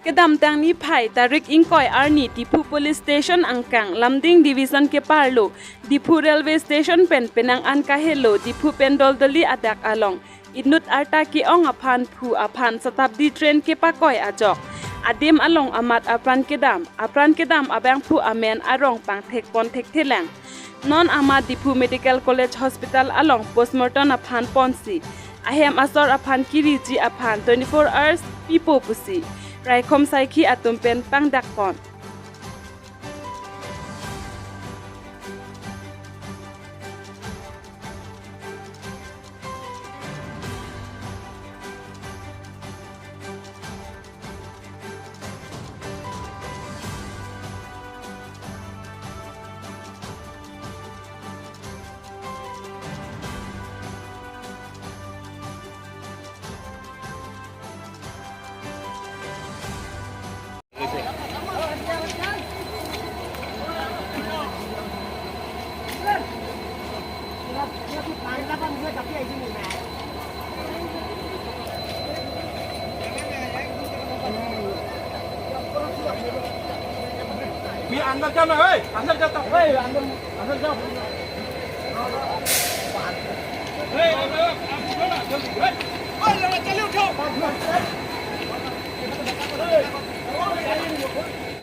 kedam tang ni phai tarik ingkoi arni Diphu police station Angkang Lamding division ke parlo Diphu railway station Penang an kahelo Diphu pen Doldoli adak along Inut arta ke-ong aphan saptadi train kepakoi ajok adim along amat apran kedam Abangphu amen arong pangthekthe non amat Diphu medical college hospital along postmorton aphan ponsi ahem asor aphan kiriji aphan 24 hours bipo pusi Raikom asaikhi atumpen pangdakpon. Bị ăn vào trong này ơi, ăn vào trong tập ơi, ăn vào trong. Đây, ôi là cái liêu châu.